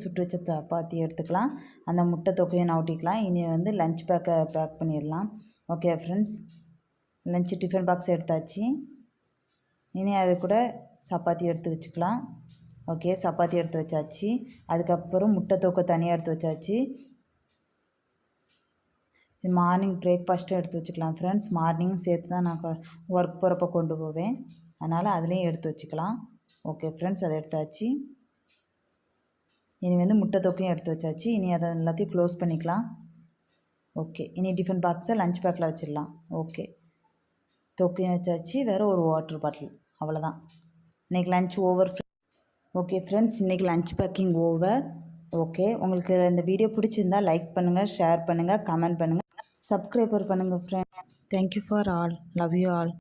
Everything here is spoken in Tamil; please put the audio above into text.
சுட்டு வச்ச சப்பாத்தி எடுத்துக்கலாம். அந்த முட்டை தொக்கையும் நவுட்டிக்கலாம். இனி வந்து லஞ்ச் பேக் பண்ணிடலாம். Okay friends, lunch tiffin box எடுத்தாச்சு. இனி அது கூட சப்பாத்தி எடுத்து வச்சுக்கலாம். ஓகே, சப்பாத்தி எடுத்து வச்சாச்சு. அதுக்கப்புறம் முட்டை தொக்கை தனியாக எடுத்து வச்சாச்சு. மார்னிங் பிரேக்ஃபாஸ்ட்டும் எடுத்து வச்சுக்கலாம் ஃப்ரெண்ட்ஸ். மார்னிங்கும் சேர்த்து தான் நான் ஒர்க் போகிறப்ப கொண்டு போவேன், அதனால் அதுலேயும் எடுத்து வச்சுக்கலாம். ஓகே ஃப்ரெண்ட்ஸ், அதை எடுத்தாச்சு. இனி வந்து முட்டை தொக்கையும் எடுத்து வச்சாச்சு. இனி அதை எல்லாத்தையும் க்ளோஸ் பண்ணிக்கலாம். ஓகே, இனி டிஃபன் பாக்ஸை லஞ்ச் பேக்கில் வச்சிடலாம். ஓகே, தொக்கையும் வச்சாச்சு. வேறு ஒரு வாட்டர் பாட்டில், அவ்வளோதான். இன்றைக்கி லஞ்ச் ஓவர். ஓகே ஃப்ரெண்ட்ஸ், இன்றைக்கி லஞ்ச் பேக்கிங் ஓவர். ஓகே, உங்களுக்கு இந்த வீடியோ பிடிச்சிருந்தா லைக் பண்ணுங்கள், ஷேர் பண்ணுங்கள், கமெண்ட் பண்ணுங்கள், சப்ஸ்கிரைபர் பண்ணுங்கள் friend. Thank you for all. Love you all.